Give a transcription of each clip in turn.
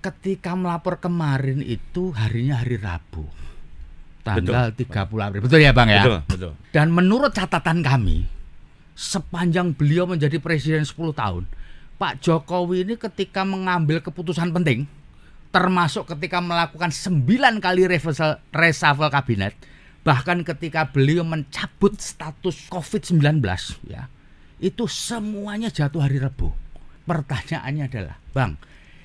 ketika melapor kemarin itu harinya hari Rabu, tanggal 30 April. Betul ya Bang ya? Betul, betul. Dan menurut catatan kami, sepanjang beliau menjadi presiden 10 tahun, Pak Jokowi ini ketika mengambil keputusan penting, termasuk ketika melakukan 9 kali reshuffle kabinet, bahkan ketika beliau mencabut status COVID-19, ya, itu semuanya jatuh hari Rabu. Pertanyaannya adalah, Bang,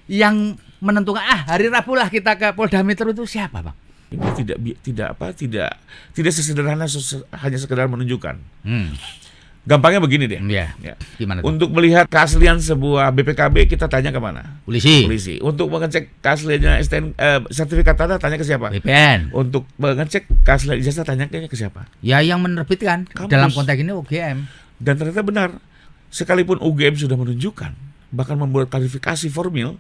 yang menentukan hari Rabu lah kita ke Polda Metro itu siapa, Bang? Ini tidak sesederhana hanya sekedar menunjukkan. Gampangnya begini deh. Ya. Gimana tuh? Untuk melihat keaslian sebuah BPKB kita tanya kemana? Polisi. Untuk mengecek keasliannya sertifikat tanah tanya ke siapa? BPN. Untuk mengecek keaslian ijazah tanya ke siapa? Ya yang menerbitkan. Kampus. Dalam konteks ini UGM. Dan ternyata benar. Sekalipun UGM sudah menunjukkan, bahkan membuat klarifikasi formil,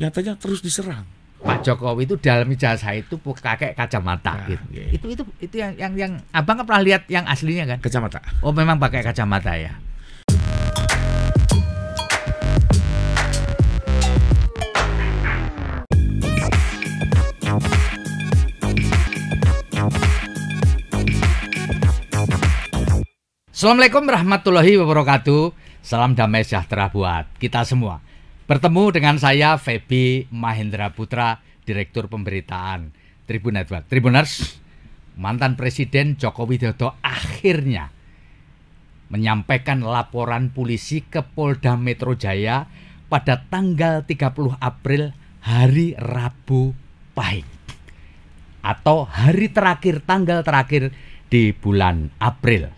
nyatanya terus diserang. Pak Jokowi itu dalam ijazah itu pakai kacamata gitu. Yeah. Itu yang Abang kan pernah lihat yang aslinya kan? Kacamata. Oh, memang pakai kacamata ya. Assalamualaikum warahmatullahi wabarakatuh. Salam damai sejahtera buat kita semua. Bertemu dengan saya Feby Mahendra Putra, Direktur Pemberitaan Tribun Network. Tribuners, mantan Presiden Joko Widodo akhirnya menyampaikan laporan polisi ke Polda Metro Jaya pada tanggal 30 April, hari Rabu Pahing, atau hari terakhir, tanggal terakhir di bulan April.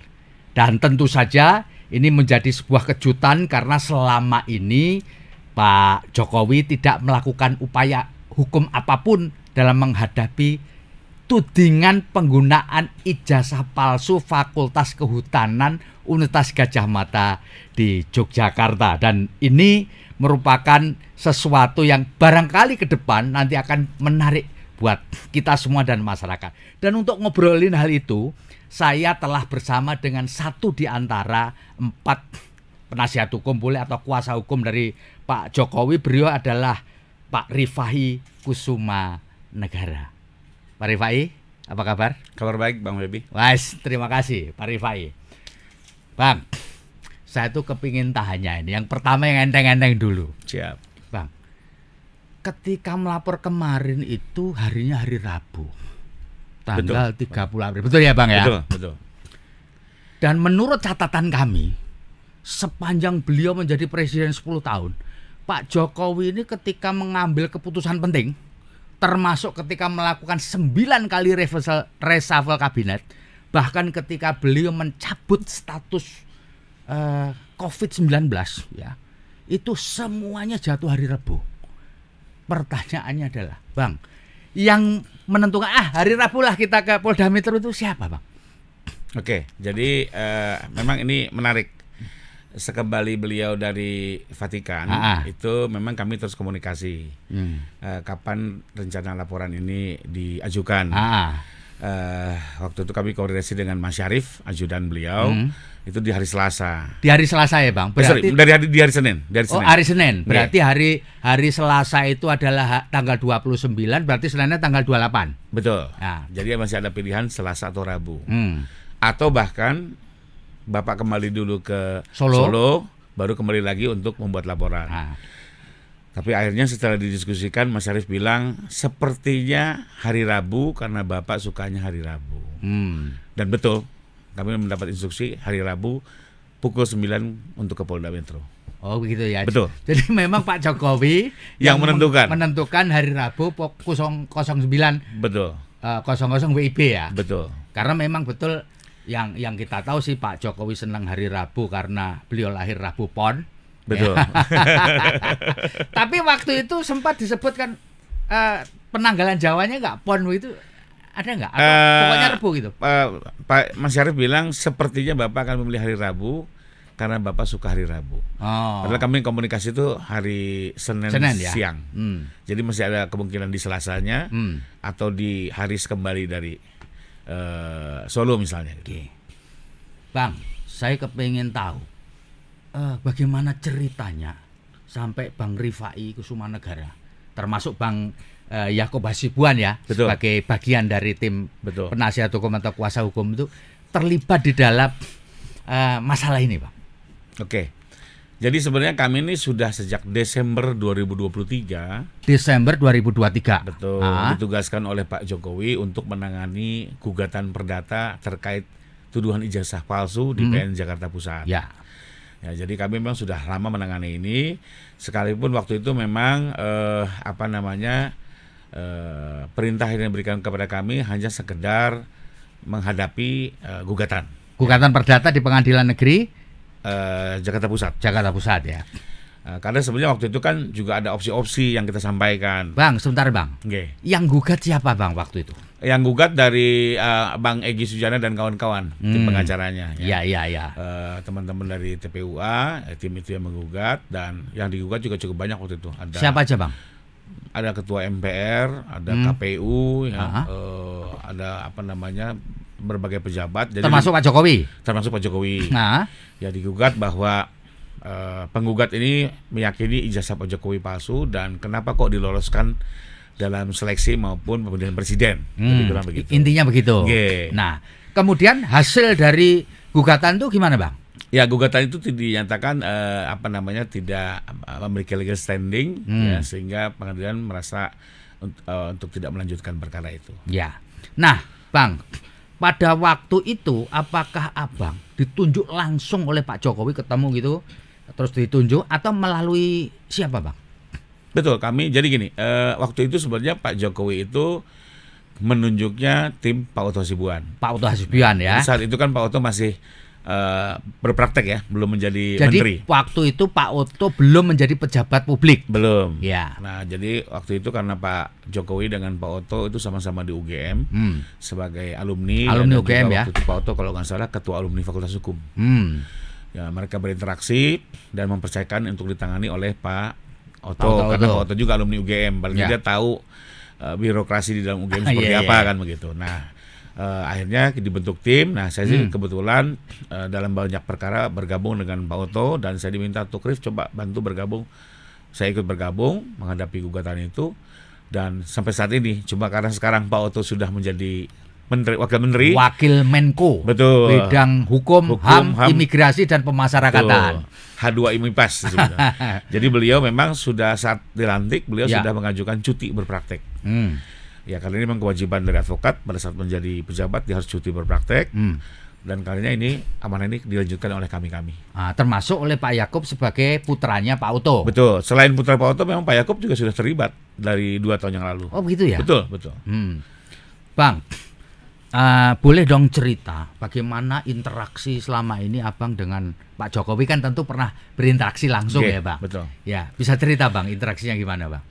Dan tentu saja ini menjadi sebuah kejutan karena selama ini Pak Jokowi tidak melakukan upaya hukum apapun dalam menghadapi tudingan penggunaan ijazah palsu Fakultas Kehutanan Universitas Gadjah Mada di Yogyakarta. Dan ini merupakan sesuatu yang barangkali ke depan nanti akan menarik buat kita semua dan masyarakat. Dan untuk ngobrolin hal itu, saya telah bersama dengan satu di antara 4 penasihat hukum boleh atau kuasa hukum dari Pak Jokowi. Beliau adalah Pak Rifai Kusuma Negara. Pak Rifai, apa kabar? Kabar baik Bang Feby. Wais, terima kasih Pak Rifai. Bang, saya tuh kepingin tanya ini. Yang pertama yang enteng-enteng dulu. Siap. Bang, ketika melapor kemarin itu harinya hari Rabu, tanggal 30 April. Betul ya Bang ya? Betul. Dan menurut catatan kami, sepanjang beliau menjadi presiden 10 tahun, Pak Jokowi ini ketika mengambil keputusan penting, termasuk ketika melakukan 9 kali reshuffle kabinet, bahkan ketika beliau mencabut status COVID-19, ya, itu semuanya jatuh hari Rabu. Pertanyaannya adalah, Bang, yang menentukan hari Rabu lah kita ke Polda Metro itu siapa, Bang? Oke, jadi memang ini menarik. Sekembali beliau dari Vatikan, itu memang kami terus komunikasi. Kapan rencana laporan ini diajukan? Waktu itu kami koordinasi dengan Mas Syarif, ajudan beliau. Itu di hari Selasa. Di hari Selasa ya Bang? Berarti di hari Senin. Oh, hari Senin. Berarti hari Selasa itu adalah tanggal 29, berarti Seninnya tanggal 28. Betul. Jadi masih ada pilihan Selasa atau Rabu. Atau bahkan Bapak kembali dulu ke Solo, baru kembali lagi untuk membuat laporan. Tapi akhirnya setelah didiskusikan, Mas Syarif bilang sepertinya hari Rabu karena Bapak sukanya hari Rabu. Dan betul, kami mendapat instruksi hari Rabu pukul 9 untuk ke Polda Metro. Oh begitu ya. Betul. Jadi memang Pak Jokowi yang menentukan hari Rabu pukul 09. Betul. 00 WIB ya. Betul. Karena memang betul yang kita tahu sih Pak Jokowi senang hari Rabu karena beliau lahir Rabu Pon. Betul. Ya. Tapi waktu itu sempat disebutkan penanggalan Jawanya nggak Pon itu ada nggak? Pokoknya Rabu gitu. Pak Mas Syarif bilang sepertinya Bapak akan memilih hari Rabu karena Bapak suka hari Rabu. Padahal kami komunikasi itu hari Senin ya? Siang. Jadi masih ada kemungkinan di Selasanya atau di hari kembali dari Solo misalnya. Oke. Bang, saya kepingin tahu bagaimana ceritanya sampai Bang Rifai Kusuma Negara termasuk Bang Yaakob Hasibuan ya, betul, sebagai bagian dari tim betul, penasihat hukum atau kuasa hukum itu terlibat di dalam masalah ini, Bang. Oke. Jadi sebenarnya kami ini sudah sejak Desember 2023. Desember 2023. Betul. Ditugaskan oleh Pak Jokowi untuk menangani gugatan perdata terkait tuduhan ijazah palsu di PN Jakarta Pusat. Ya. Ya, jadi kami memang sudah lama menangani ini. Sekalipun waktu itu memang perintah yang diberikan kepada kami hanya sekedar menghadapi gugatan. Gugatan perdata di Pengadilan Negeri Jakarta Pusat. Jakarta Pusat ya. Karena sebenarnya waktu itu kan juga ada opsi-opsi yang kita sampaikan. Bang, sebentar Bang. Okay. Yang gugat siapa Bang waktu itu? Yang gugat dari Bang Egy Sujana dan kawan-kawan, tim pengacaranya. Iya. Teman-teman dari TPUA, tim itu yang menggugat, dan yang digugat juga cukup banyak waktu itu. Ada, siapa aja Bang? Ada Ketua MPR, ada KPU, ya, ada berbagai pejabat. Jadi termasuk Pak Jokowi. Termasuk Pak Jokowi. Nah, ya digugat bahwa penggugat ini meyakini ijazah Pak Jokowi palsu dan kenapa kok diloloskan dalam seleksi maupun pemilihan presiden. Begitu. Intinya begitu. Okay. Nah, kemudian hasil dari gugatan itu gimana Bang? Ya, gugatan itu dinyatakan tidak memiliki legal standing, ya, sehingga pengadilan merasa untuk tidak melanjutkan perkara itu. Ya. Nah, Bang, pada waktu itu apakah Abang ditunjuk langsung oleh Pak Jokowi, ketemu gitu terus ditunjuk, atau melalui siapa Bang? Betul, kami jadi gini, waktu itu sebenarnya Pak Jokowi itu menunjuknya tim Pak Otto Hasibuan. Pak Otto Hasibuan ya. Saat itu kan Pak Otto masih berpraktek ya, belum menjadi Jadi menteri. waktu itu Pak Otto belum menjadi pejabat publik. Belum. Ya. Nah, jadi waktu itu karena Pak Jokowi dengan Pak Otto itu sama-sama di UGM sebagai alumni. Alumni UGM ya. Waktu itu Pak Otto kalau nggak salah ketua alumni Fakultas Hukum. Ya, mereka berinteraksi dan mempercayakan untuk ditangani oleh Pak Otto, karena Pak Otto juga alumni UGM, paling dia tahu birokrasi di dalam UGM seperti apa kan begitu. Nah, akhirnya dibentuk tim. Nah, saya sih kebetulan dalam banyak perkara bergabung dengan Pak Otto dan saya diminta untuk coba bantu bergabung. Saya ikut bergabung menghadapi gugatan itu dan sampai saat ini. Cuma karena sekarang Pak Otto sudah menjadi wakil Menko, betul, bidang hukum, HAM, imigrasi dan pemasyarakatan. H2 IMIPAS sebenarnya. Jadi beliau memang sudah saat dilantik beliau sudah mengajukan cuti berpraktek. Ya, karena ini memang kewajiban dari advokat pada saat menjadi pejabat dia harus cuti berpraktek. Dan kalinya ini amanah ini dilanjutkan oleh kami. Termasuk oleh Pak Yaakob sebagai putranya Pak Otto. Betul. Selain putra Pak Otto, memang Pak Yaakob juga sudah terlibat dari 2 tahun yang lalu. Oh begitu ya? Betul. Bang, boleh dong cerita bagaimana interaksi selama ini Abang dengan Pak Jokowi, kan tentu pernah berinteraksi langsung ya Bang? Betul. Ya, bisa cerita Bang interaksinya gimana Bang?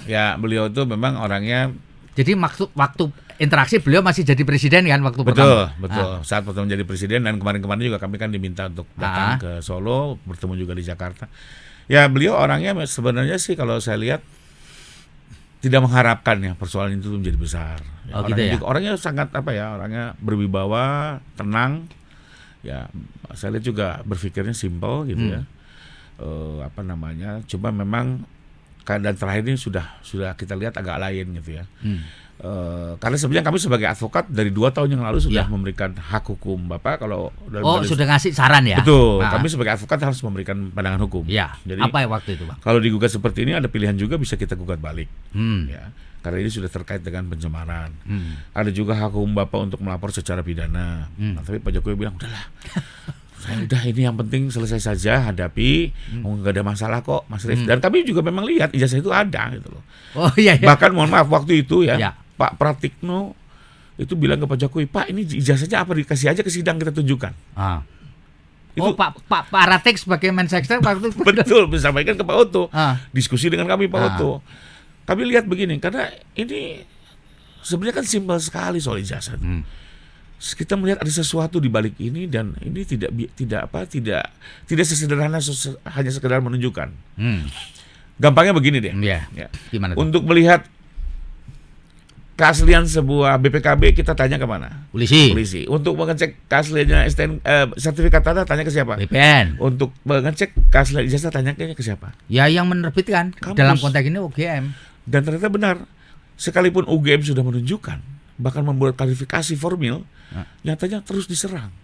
Ya, beliau itu memang orangnya. Jadi waktu interaksi beliau masih jadi presiden kan waktu pertama? Betul. Saat pertama menjadi presiden dan kemarin-kemarin juga kami kan diminta untuk datang ke Solo, bertemu juga di Jakarta. Ya, beliau orangnya sebenarnya sih kalau saya lihat tidak mengharapkan ya persoalan itu menjadi besar. Ya, orangnya sangat orangnya berwibawa, tenang. Ya, saya lihat juga berpikirnya simpel gitu ya. Coba memang keadaan terakhir ini sudah kita lihat agak lain gitu ya. Karena sebenarnya kami sebagai advokat dari 2 tahun yang lalu sudah memberikan hak hukum Bapak kalau sudah ngasih saran ya. Betul. Kami sebagai advokat harus memberikan pandangan hukum. Ya. Jadi apa waktu itu Bang? Kalau digugat seperti ini ada pilihan juga, bisa kita gugat balik. Ya. Karena ini sudah terkait dengan pencemaran. Ada juga hak hukum Bapak untuk melapor secara pidana. Nah, tapi Pak Jokowi bilang udahlah. Saya udah, ini yang penting selesai saja, hadapi, nggak ada masalah kok Mas Rif. Dan kami juga memang lihat ijazah itu ada gitu loh. Bahkan mohon maaf waktu itu Pak Pratikno itu bilang ke Pak Jokowi, Pak ini ijazahnya apa, dikasih aja ke sidang kita tunjukkan. Itu, Pak Pratik sebagai Mensesnek waktu itu. Betul, disampaikan ke Pak Otto. Diskusi dengan kami Pak Otto. Kami lihat begini, karena ini sebenarnya kan simpel sekali soal ijazah. Kita melihat ada sesuatu di balik ini dan ini tidak sesederhana hanya sekedar menunjukkan. Gampangnya begini deh. Gimana? Untuk melihat keaslian sebuah BPKB kita tanya kemana? Polisi. Untuk mengecek keasliannya sertifikat tanah tanya ke siapa? BPN. Untuk mengecek keaslian ijazah tanya ke siapa? Ya yang menerbitkan. Kampus. Dalam konteks ini UGM. Dan ternyata benar, sekalipun UGM sudah menunjukkan, bahkan membuat klarifikasi formil, nyatanya terus diserang.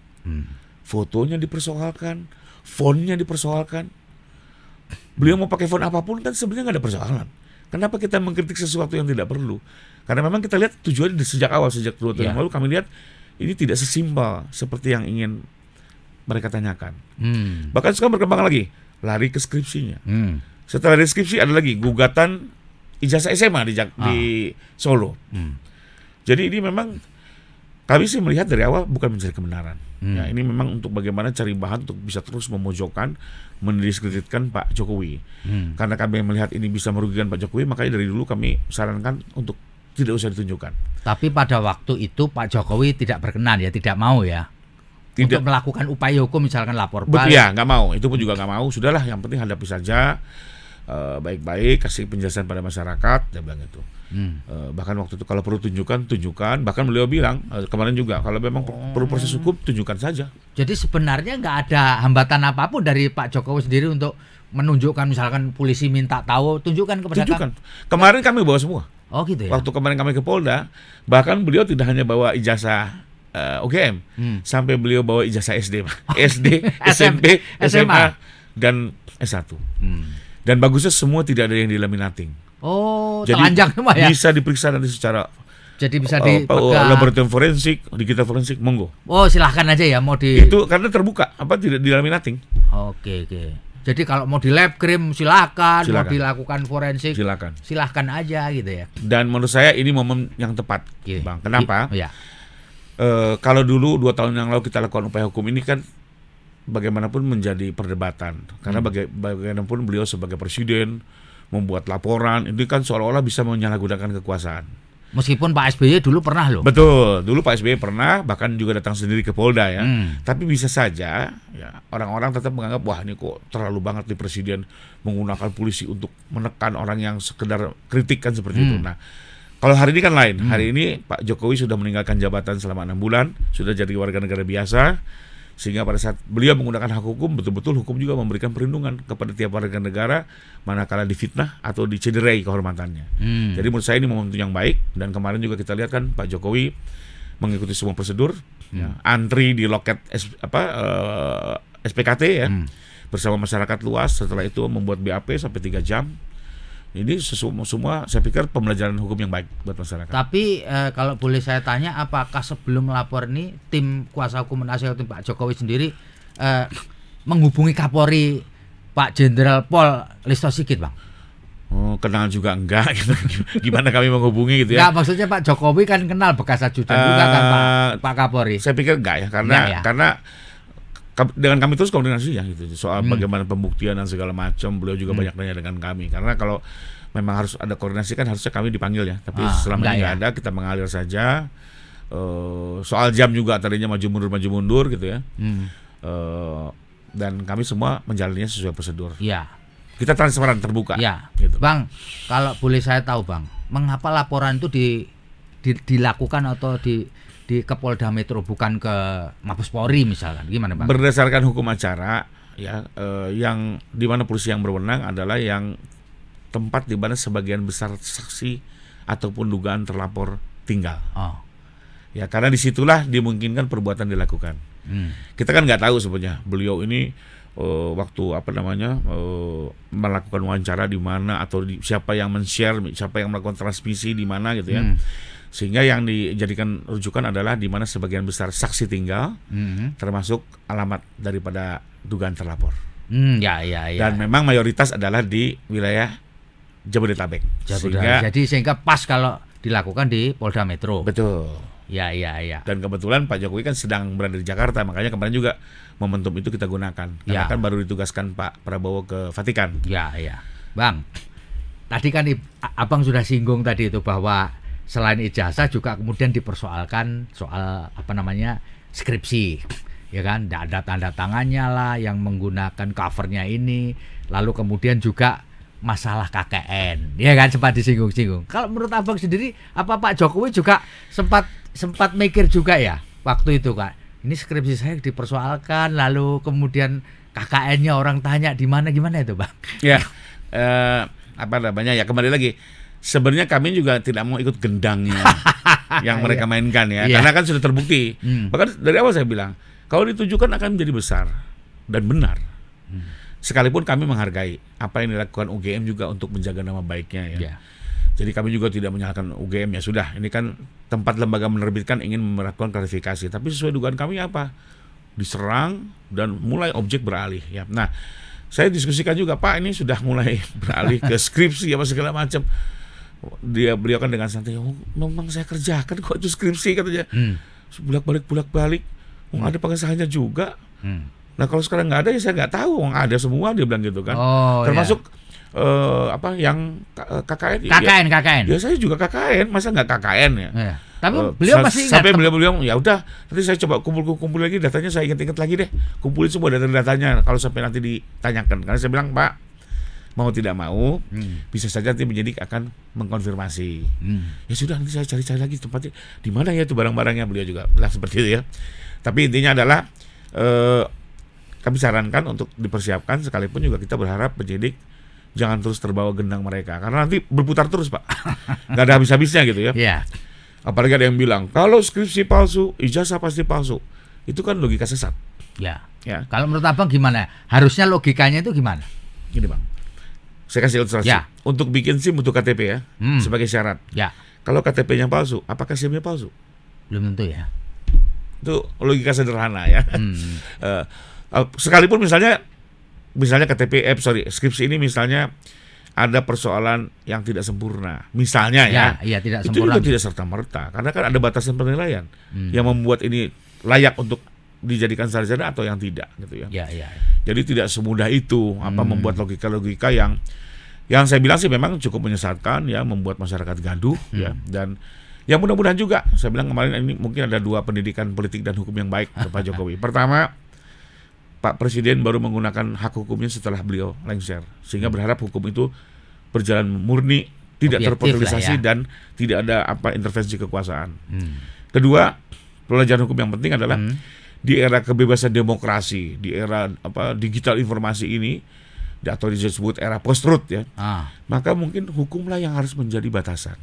Fotonya dipersoalkan, fontnya dipersoalkan. Beliau mau pakai font apapun kan sebenarnya nggak ada persoalan. Kenapa kita mengkritik sesuatu yang tidak perlu? Karena memang kita lihat tujuannya sejak awal, sejak 2 tahun yang lalu kami lihat ini tidak sesimpel seperti yang ingin mereka tanyakan. Bahkan sekarang berkembang lagi, lari ke skripsinya. Setelah dari skripsi ada lagi gugatan ijazah SMA di Solo. Jadi ini memang kami sih melihat dari awal bukan mencari kebenaran. Ya, ini memang untuk bagaimana cari bahan untuk bisa terus memojokkan, mendiskreditkan Pak Jokowi. Karena kami melihat ini bisa merugikan Pak Jokowi, makanya dari dulu kami sarankan untuk tidak usah ditunjukkan. Tapi pada waktu itu Pak Jokowi tidak berkenan ya, tidak mau ya. Tidak. Untuk melakukan upaya hukum misalkan lapor balik. Ya, nggak mau. Itu pun juga nggak mau. Sudahlah, yang penting hadapi saja. Baik-baik, kasih penjelasan pada masyarakat, dia bilang itu. Bahkan waktu itu kalau perlu tunjukkan. Bahkan beliau bilang kemarin juga kalau memang perlu proses hukum tunjukkan saja. Jadi sebenarnya nggak ada hambatan apapun dari Pak Jokowi sendiri untuk menunjukkan, misalkan polisi minta tahu, tunjukkan kepada kami. Kemarin kami bawa semua. Oh gitu ya. Waktu kemarin kami ke Polda, bahkan beliau tidak hanya bawa ijazah UGM, sampai beliau bawa ijazah SD, SD, SMP, SMA, dan S1. Dan bagusnya semua tidak ada yang dilaminating. Oh, jadi telanjang semua ya. Bisa diperiksa nanti secara. Jadi bisa laboratorium forensik, digital forensik, monggo. Oh, silahkan aja ya mau di. Itu karena terbuka, tidak dilaminating. Oke. Jadi kalau mau di lab krim silakan, mau dilakukan forensik silakan aja gitu ya. Dan menurut saya ini momen yang tepat, Bang. Kenapa? Kalau dulu 2 tahun yang lalu kita lakukan upaya hukum ini kan bagaimanapun menjadi perdebatan. Karena bagaimanapun beliau sebagai presiden membuat laporan, itu kan seolah-olah bisa menyalahgunakan kekuasaan. Meskipun Pak SBY dulu pernah loh. Betul, dulu Pak SBY pernah, bahkan juga datang sendiri ke Polda ya. Tapi bisa saja ya orang-orang tetap menganggap wah ini kok terlalu banget nih presiden menggunakan polisi untuk menekan orang yang sekedar kritik kan seperti itu. Nah, kalau hari ini kan lain. Hari ini Pak Jokowi sudah meninggalkan jabatan selama 6 bulan, sudah jadi warga negara biasa. Sehingga pada saat beliau menggunakan hak hukum, betul-betul hukum juga memberikan perlindungan kepada tiap warga negara manakala difitnah atau dicederai kehormatannya. Jadi menurut saya ini momentum yang baik. Dan kemarin juga kita lihat kan Pak Jokowi mengikuti semua prosedur, antri di loket SPKT ya, bersama masyarakat luas. Setelah itu membuat BAP sampai 3 jam. Ini semua saya pikir pembelajaran hukum yang baik buat masyarakat. Tapi kalau boleh saya tanya, apakah sebelum melapor ini tim kuasa hukum penasihat hukum Pak Jokowi sendiri menghubungi Kapolri Pak Jenderal Pol Listo Sigit, Bang? Oh, kenal juga enggak gitu. Gimana kami menghubungi gitu ya? Enggak, maksudnya Pak Jokowi kan kenal bekas ajudan juga kan Pak Kapolri. Saya pikir enggak ya, karena dengan kami terus koordinasi ya gitu soal bagaimana pembuktian dan segala macam. Beliau juga banyak nanya dengan kami, karena kalau memang harus ada koordinasi kan harusnya kami dipanggil ya, tapi selama ini nggak ada, kita mengalir saja. Soal jam juga tadinya maju mundur gitu ya. Dan kami semua menjalaninya sesuai prosedur. Iya. Kita transparan, terbuka. Iya. Gitu. Bang, kalau boleh saya tahu Bang, mengapa laporan itu dilakukan atau ke Polda Metro bukan ke Mabes Polri misalkan, gimana Bang? Berdasarkan hukum acara ya, yang di mana polisi yang berwenang adalah yang tempat di mana sebagian besar saksi ataupun dugaan terlapor tinggal. Ya karena disitulah dimungkinkan perbuatan dilakukan. Kita kan nggak tahu sebenarnya beliau ini waktu melakukan wawancara di mana atau siapa yang men-share, siapa yang melakukan transmisi di mana gitu ya. Sehingga yang dijadikan rujukan adalah di mana sebagian besar saksi tinggal, termasuk alamat daripada dugaan terlapor. Ya. Dan memang mayoritas adalah di wilayah Jabodetabek. Sehingga pas kalau dilakukan di Polda Metro. Betul. Ya. Dan kebetulan Pak Jokowi kan sedang berada di Jakarta, makanya kemarin juga momentum itu kita gunakan. Karena kan baru ditugaskan Pak Prabowo ke Vatikan. Ya. Bang, tadi kan Abang sudah singgung tadi itu bahwa selain ijazah juga kemudian dipersoalkan soal skripsi, ya kan? Ada tanda tangannya lah yang menggunakan covernya ini, lalu kemudian juga masalah KKN, ya kan, sempat disinggung-singgung. Kalau menurut Abang sendiri, apa Pak Jokowi juga sempat mikir juga ya waktu itu, Kak? Ini skripsi saya dipersoalkan, lalu kemudian KKN-nya orang tanya di mana, gimana itu, Bang? Ya, apa namanya ya, kembali lagi. Sebenarnya kami juga tidak mau ikut gendangnya yang mereka mainkan ya, karena kan sudah terbukti. Bahkan dari awal saya bilang, kalau ditujukan akan menjadi besar dan benar. Sekalipun kami menghargai apa yang dilakukan UGM juga untuk menjaga nama baiknya ya. Jadi kami juga tidak menyalahkan UGM, ya sudah. Ini kan tempat lembaga menerbitkan ingin melakukan klarifikasi, tapi sesuai dugaan kami apa? Diserang dan mulai objek beralih ya. Nah, saya diskusikan juga, Pak, ini sudah mulai beralih ke skripsi apa segala macam. Beliau kan dengan santai, oh, memang saya kerjakan kok itu skripsi, katanya. Bolak-balik ada pengesahannya juga. Nah, kalau sekarang nggak ada ya saya nggak tahu. Ada semua, dia bilang gitu kan. Termasuk yang KKN. KKN. Ya saya juga KKN, masa nggak KKN ya? Tapi beliau masih ingat. Sampai beliau ya udah, nanti saya coba kumpul lagi datanya, saya ingat lagi deh. Kumpulin semua datanya kalau sampai nanti ditanyakan. Karena saya bilang, Pak, mau tidak mau, bisa saja nanti penyidik akan mengkonfirmasi. Ya sudah, nanti saya cari-cari lagi tempatnya di mana ya itu barang-barangnya. Beliau juga bilang seperti itu ya. Tapi intinya adalah kami sarankan untuk dipersiapkan, sekalipun juga kita berharap penyidik jangan terus terbawa gendang mereka, karena nanti berputar terus, Pak. Nggak ada habis-habisnya gitu ya. Apalagi ada yang bilang kalau skripsi palsu, ijazah pasti palsu. Itu kan logika sesat. Ya. Kalau menurut Abang gimana? Harusnya logikanya itu gimana? Gini, Bang. Saya kasih ilustrasi. Untuk bikin SIM butuh KTP ya, sebagai syarat. Kalau KTP-nya palsu, apakah SIM-nya palsu? Belum tentu ya. Itu logika sederhana ya. Sekalipun misalnya skripsi ini misalnya ada persoalan yang tidak sempurna, misalnya tidak itu sempurna. juga tidak serta-merta, karena kan ada batasan penilaian yang membuat ini layak untuk dijadikan sarjana atau yang tidak, gitu ya. Jadi tidak semudah itu membuat logika-logika yang saya bilang sih memang cukup menyesatkan ya, membuat masyarakat gaduh ya. Dan yang mudah-mudahan juga, saya bilang kemarin, ini mungkin ada 2 pendidikan politik dan hukum yang baik ke Pak Jokowi. Pertama, Pak Presiden baru menggunakan hak hukumnya setelah beliau lengser, sehingga berharap hukum itu berjalan murni, tidak terpolitisasi dan tidak ada intervensi kekuasaan. Kedua, pelajaran hukum yang penting adalah di era kebebasan demokrasi, di era digital informasi ini, atau disebut era post-truth ya, maka mungkin hukumlah yang harus menjadi batasan.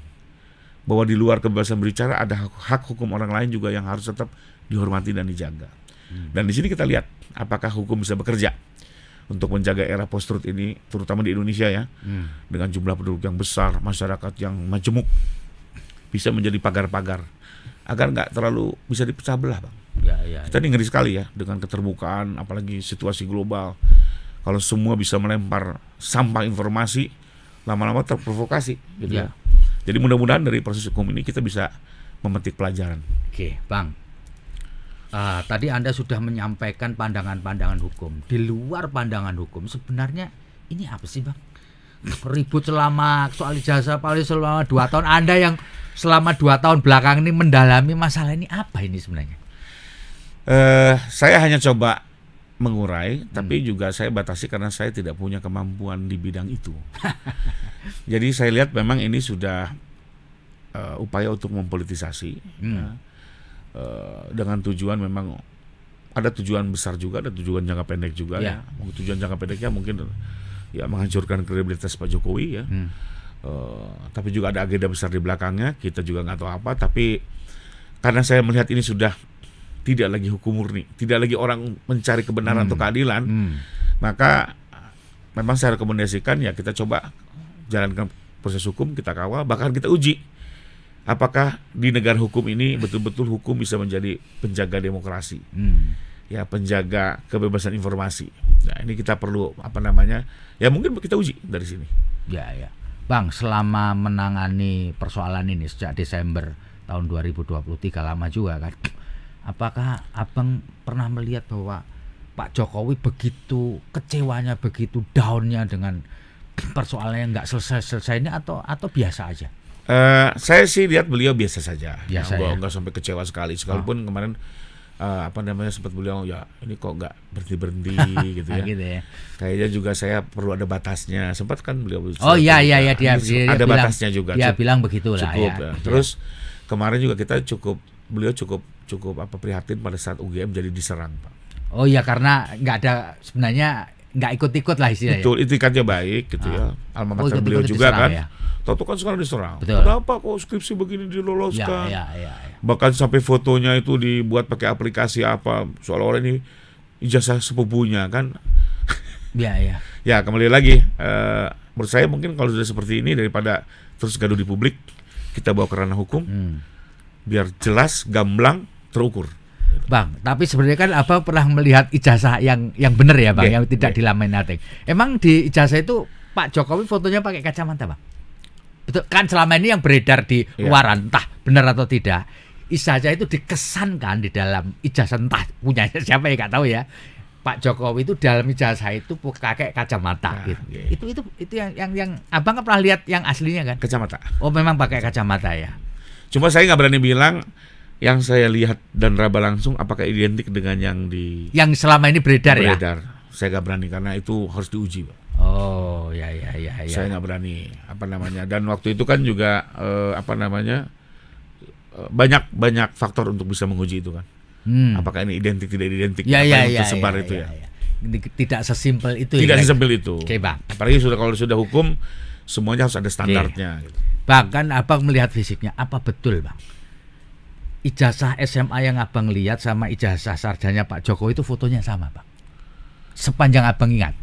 Bahwa di luar kebebasan berbicara ada hak hukum orang lain juga yang harus tetap dihormati dan dijaga. Dan di sini kita lihat apakah hukum bisa bekerja untuk menjaga era post-truth ini, terutama di Indonesia ya, dengan jumlah penduduk yang besar, masyarakat yang majemuk, bisa menjadi pagar-pagar agar nggak terlalu bisa dipecah belah, Bang. Kita ini ngeri sekali ya dengan keterbukaan, apalagi situasi global. Kalau semua bisa melempar sampah informasi, lama-lama terprovokasi, gitu ya. Jadi mudah-mudahan dari proses hukum ini kita bisa memetik pelajaran. Oke, Bang. Tadi Anda sudah menyampaikan pandangan-pandangan hukum. Di luar pandangan hukum, sebenarnya ini apa sih, Bang? Ribut selama soal ijazah paling selama 2 tahun. Anda yang selama 2 tahun belakang ini mendalami masalah ini, apa ini sebenarnya? Saya hanya coba mengurai, tapi juga saya batasi karena saya tidak punya kemampuan di bidang itu. Jadi saya lihat memang ini sudah upaya untuk mempolitisasi. Dengan tujuan, memang ada tujuan besar juga, ada tujuan jangka pendek juga ya. Tujuan jangka pendeknya mungkin ya menghancurkan kredibilitas Pak Jokowi ya. Tapi juga ada agenda besar di belakangnya, kita juga nggak tahu apa. Tapi karena saya melihat ini sudah tidak lagi hukum murni, tidak lagi orang mencari kebenaran atau keadilan, maka memang saya rekomendasikan ya kita coba jalankan proses hukum, kita kawal, bahkan kita uji apakah di negara hukum ini betul-betul hukum bisa menjadi penjaga demokrasi, ya, penjaga kebebasan informasi. Nah, ini kita perlu ya mungkin kita uji dari sini. Ya. Bang, selama menangani persoalan ini sejak Desember tahun 2023, lama juga kan. Apakah Abang pernah melihat bahwa Pak Jokowi begitu kecewanya, begitu downnya dengan persoalan yang nggak selesai ini, atau biasa aja? Saya sih lihat beliau biasa saja, nggak sampai kecewa sekali. Sekalipun kemarin sempat beliau ya ini kok nggak berhenti gitu ya. Gitu ya. Kayaknya juga saya perlu ada batasnya. Sempat kan beliau dia ada bilang, batasnya juga. Dia bilang begitulah cukup, ya. Terus kemarin juga beliau cukup prihatin pada saat UGM jadi diserang, Pak. Oh iya, karena sebenarnya nggak ikut-ikut lah istilahnya. Betul, itikadnya baik gitu ya. Alma mater beliau juga kan. Ya? Tahu kan sekarang diserang. Betul. Kenapa kok skripsi begini diloloskan? Ya. Bahkan sampai fotonya itu dibuat pakai aplikasi apa, seolah-olah ini ijazah sepupunya kan. Iya. Ya, kembali lagi, menurut saya mungkin kalau sudah seperti ini, daripada terus gaduh di publik, kita bawa ke ranah hukum, biar jelas, gamblang, terukur. Bang, tapi sebenarnya kan Abang pernah melihat ijazah yang benar ya Bang, yang tidak dilaminating. Emang di ijazah itu Pak Jokowi fotonya pakai kacamata, Bang? Betul kan, selama ini yang beredar di luaran, entah benar atau tidak, ijazah itu dikesankan di dalam ijazah, entah punya siapa ya nggak tahu ya. Pak Jokowi itu dalam ijazah itu pakai kacamata gitu. Itu yang Abang kan pernah lihat yang aslinya kan? Kacamata. Oh, memang pakai kacamata ya. Cuma saya nggak berani bilang yang saya lihat dan raba langsung apakah identik dengan yang selama ini beredar ya. Saya nggak berani karena itu harus diuji, Pak. Oh, ya. Saya nggak berani dan waktu itu kan juga banyak faktor untuk bisa menguji itu kan. Apakah ini identik tidak identik yang tersebar itu ya. Tidak sesimpel itu. Tidak sesimpel itu. Oke, Bang. Apalagi kalau sudah hukum semuanya harus ada standarnya. Gitu. Bahkan Abang melihat fisiknya, apa betul Bang? Ijazah SMA yang Abang lihat sama ijazah sarjana Pak Jokowi itu fotonya sama, Bang? Sepanjang Abang ingat.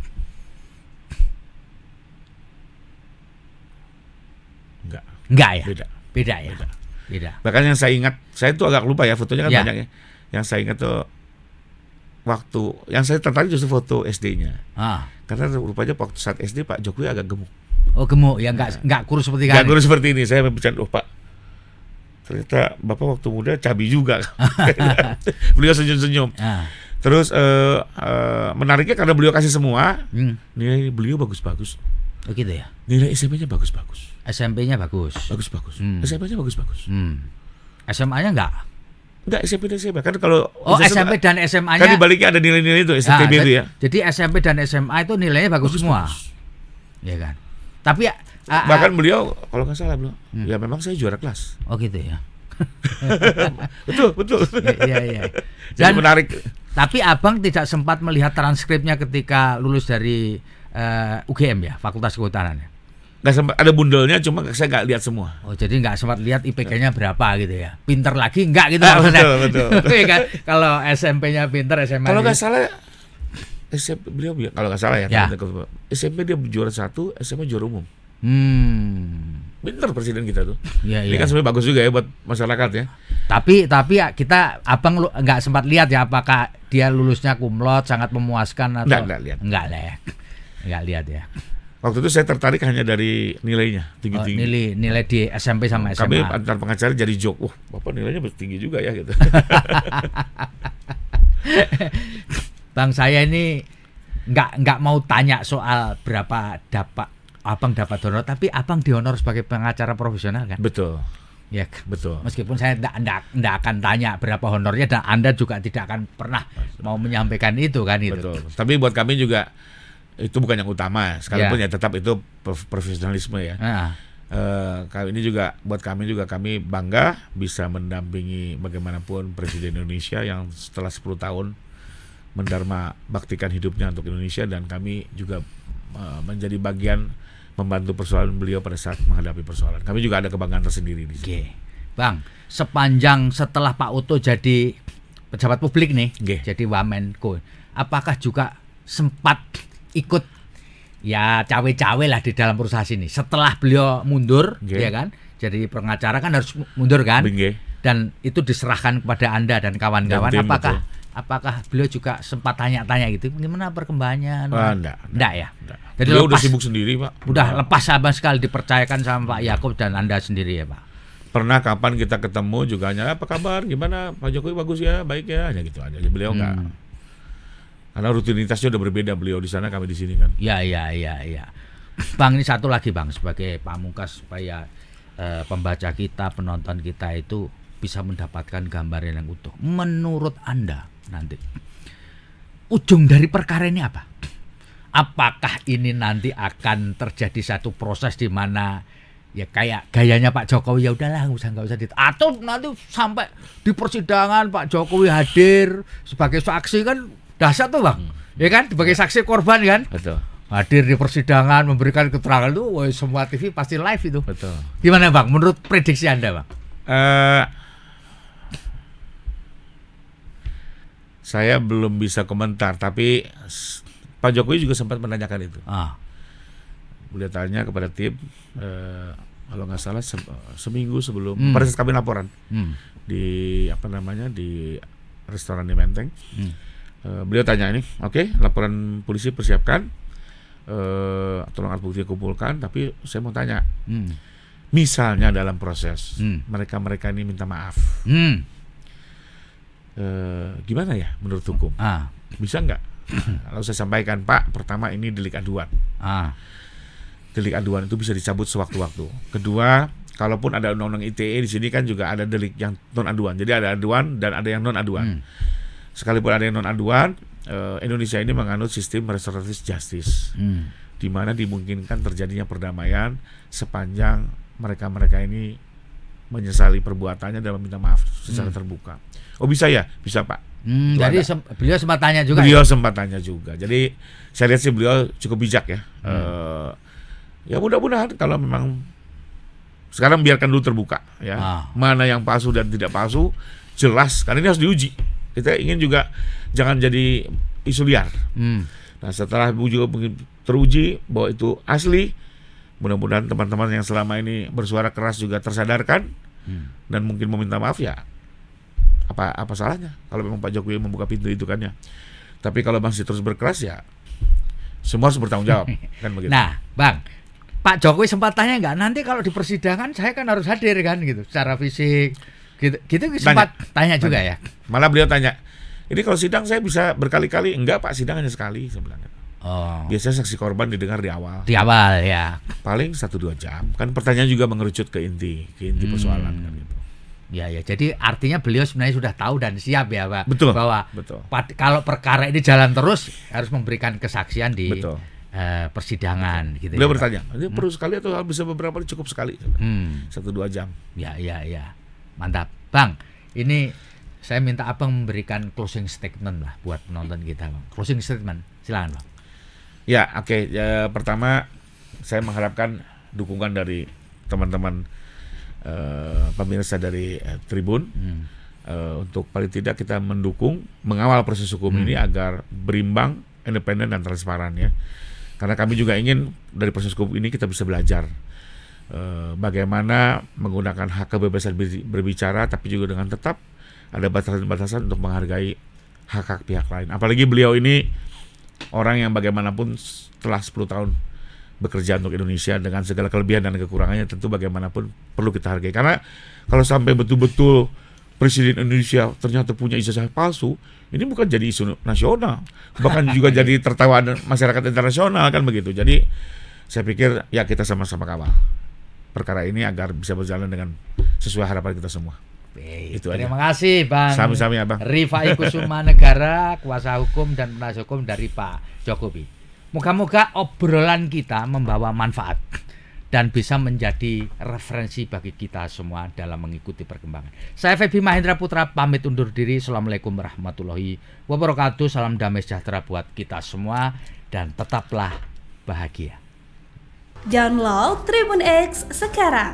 Enggak ya? Beda ya? Beda. Bahkan yang saya ingat, saya tuh agak lupa ya fotonya kan banyak ya. Yang saya ingat tuh waktu yang saya tertarik justru foto SD-nya. Karena rupanya waktu saat SD Pak Jokowi agak gemuk. Oh, gemuk ya, enggak kurus seperti kan. Enggak kurus seperti ini. Saya berbicara, Pak, ternyata Bapak waktu muda cabi juga. Beliau senyum-senyum. Terus menariknya karena beliau kasih semua, nilai beliau bagus-bagus. Oh gitu ya. Nilai SMP-nya bagus-bagus. SMP-nya bagus. Bagus-bagus. SMP-nya bagus-bagus. SMA-nya enggak? Enggak, SMP dan SMA. Kan kalau SMP dan SMA-nya kan dibaliknya ada nilai-nilai itu STB itu ya. Jadi SMP dan SMA itu nilainya bagus semua. Iya kan. Tapi bahkan beliau kalau nggak salah ya memang saya juara kelas. Oh gitu ya. betul. Iya. Jadi menarik. Tapi Abang tidak sempat melihat transkripnya ketika lulus dari UGM ya, Fakultas Kehutanan ya. Nggak sempat, ada bundelnya, cuma saya nggak lihat semua. Oh, jadi nggak sempat lihat IPK-nya berapa gitu ya. Pinter lagi nggak gitu. Betul. Kan? Kalau SMP-nya pinter, SMA. Kalau nggak salah SMP beliau kalau nggak salah ya. SMP dia juara 1, SMA juara umum. Pinter presiden kita tuh. Ini kan sebenarnya bagus juga ya buat masyarakat ya. Tapi kita Abang nggak sempat lihat ya apakah dia lulusnya cum laude sangat memuaskan atau enggak lihat. Enggak lah ya. Enggak lihat ya. Waktu itu saya tertarik hanya dari nilainya tinggi-tinggi. Nilai di SMP sama SMA. Kami antar pengacara jadi joke, Bapak nilainya tinggi juga ya gitu. Bang, saya ini nggak mau tanya soal berapa Abang dapat honor, tapi Abang dihonor sebagai pengacara profesional kan? Betul. Ya, betul. Meskipun saya tidak akan tanya berapa honornya dan Anda juga tidak akan pernah mau menyampaikan itu kan itu. Betul. Tapi buat kami juga itu bukan yang utama, sekalipun ya tetap itu profesionalisme ya. Ini juga buat kami bangga bisa mendampingi bagaimanapun Presiden Indonesia yang setelah 10 tahun mendarma baktikan hidupnya untuk Indonesia, dan kami juga menjadi bagian membantu persoalan beliau pada saat menghadapi persoalan. Kami juga ada kebanggaan tersendiri di sini. Bang, sepanjang setelah Pak Oto jadi pejabat publik nih, jadi Wamenko, apakah juga sempat ikut ya cawe-cawe lah di dalam perusahaan ini setelah beliau mundur, ya kan? Jadi pengacara kan harus mundur kan? Dan itu diserahkan kepada Anda dan kawan-kawan. Apakah beliau juga sempat tanya-tanya gitu, gimana perkembangannya? Enggak ya. Jadi beliau udah sibuk sendiri, Pak. Udah lepas sama sekali dipercayakan sama Pak Yakub dan Anda sendiri ya, Pak. Pernah kapan kita ketemu juga hanya apa kabar, gimana Pak Jokowi, bagus ya, baik ya, hanya gitu aja. Beliau enggak. Karena rutinitasnya udah berbeda, beliau di sana, kami di sini kan. Iya. Bang, ini satu lagi Bang, sebagai pamungkas supaya pembaca kita, penonton kita itu bisa mendapatkan gambaran yang utuh. Menurut Anda nanti ujung dari perkara ini apa? Apakah ini nanti akan terjadi satu proses di mana ya kayak gayanya Pak Jokowi, ya udahlah nggak usah atau nanti sampai di persidangan Pak Jokowi hadir sebagai saksi, kan dahsyat tuh Bang. Ya kan, sebagai saksi korban kan. Betul. Hadir di persidangan memberikan keterangan itu, wah, semua TV pasti live itu. Betul. Gimana Bang, menurut prediksi Anda Bang? Saya belum bisa komentar, tapi Pak Jokowi juga sempat menanyakan itu. Beliau tanya kepada tim, kalau nggak salah seminggu sebelum pada saat kami laporan di di restoran di Menteng. Beliau tanya ini, oke, laporan polisi persiapkan, tolong alat bukti kumpulkan, tapi saya mau tanya, misalnya dalam proses mereka ini minta maaf. Gimana ya menurut hukum? Bisa nggak? Lalu saya sampaikan, Pak, pertama ini delik aduan. Delik aduan itu bisa dicabut sewaktu-waktu. Kedua, kalaupun ada undang-undang ITE di sini kan juga ada delik yang non aduan. Jadi ada aduan dan ada yang non aduan. Sekalipun ada yang non aduan, Indonesia ini menganut sistem restoratif justice, di mana dimungkinkan terjadinya perdamaian sepanjang mereka ini menyesali perbuatannya dan meminta maaf secara terbuka. Oh bisa ya? Bisa Pak. Jadi beliau sempat tanya juga. Beliau sempat tanya juga. Jadi saya lihat sih beliau cukup bijak ya. Ya mudah-mudahan kalau memang sekarang biarkan dulu terbuka ya. Mana yang palsu dan tidak palsu jelas. Karena ini harus diuji. Kita ingin juga jangan jadi isu liar. Nah setelah juga teruji bahwa itu asli, mudah-mudahan teman-teman yang selama ini bersuara keras juga tersadarkan dan mungkin meminta maaf ya. Apa salahnya kalau memang Pak Jokowi membuka pintu itu kan ya. Tapi kalau masih terus berkeras ya semua harus bertanggung jawab kan begitu. Nah Bang, Pak Jokowi sempat tanya nggak, nanti kalau di persidangan saya kan harus hadir kan gitu secara fisik gitu sempat tanya juga ya. Malah beliau tanya, ini kalau sidang saya bisa berkali-kali. Enggak Pak, sidang hanya sekali sebenarnya. Biasanya saksi korban didengar di awal. Di awal ya. Paling 1-2 jam. Kan pertanyaan juga mengerucut ke inti persoalan kan gitu. Ya, jadi artinya beliau sebenarnya sudah tahu dan siap ya Pak. Betul. Bahwa kalau perkara ini jalan terus harus memberikan kesaksian di persidangan. Gitu. Beliau bertanya, ini perlu sekali atau bisa beberapa kali? Cukup sekali. 1-2 jam. Ya. Mantap. Bang, ini saya minta Abang memberikan closing statement lah buat penonton kita Bang. Closing statement, silakan Bang. Ya, oke. Ya, pertama saya mengharapkan dukungan dari teman-teman pemirsa dari Tribun untuk paling tidak kita mendukung mengawal proses hukum ini agar berimbang, independen dan transparan ya. Karena kami juga ingin dari proses hukum ini kita bisa belajar bagaimana menggunakan hak kebebasan berbicara, tapi juga dengan tetap ada batasan-batasan untuk menghargai hak-hak pihak lain. Apalagi beliau ini orang yang bagaimanapun setelah 10 tahun bekerja untuk Indonesia dengan segala kelebihan dan kekurangannya, tentu bagaimanapun perlu kita hargai. Karena kalau sampai betul-betul Presiden Indonesia ternyata punya ijazah palsu, ini bukan jadi isu nasional, bahkan juga jadi tertawaan masyarakat internasional kan begitu. Jadi saya pikir ya kita sama-sama kawal perkara ini agar bisa berjalan dengan sesuai harapan kita semua. Itu aja. Terima kasih Bang. Sami-sami ya Bang. Rifai Kusuma Negara, kuasa hukum dan penasihat hukum dari Pak Jokowi. Moga-moga obrolan kita membawa manfaat dan bisa menjadi referensi bagi kita semua dalam mengikuti perkembangan. Saya Febi Mahendra Putra pamit undur diri. Assalamualaikum warahmatullahi wabarakatuh. Salam damai sejahtera buat kita semua dan tetaplah bahagia. Download Tribun X sekarang,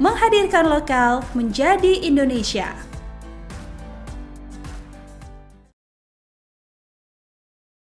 menghadirkan lokal menjadi Indonesia.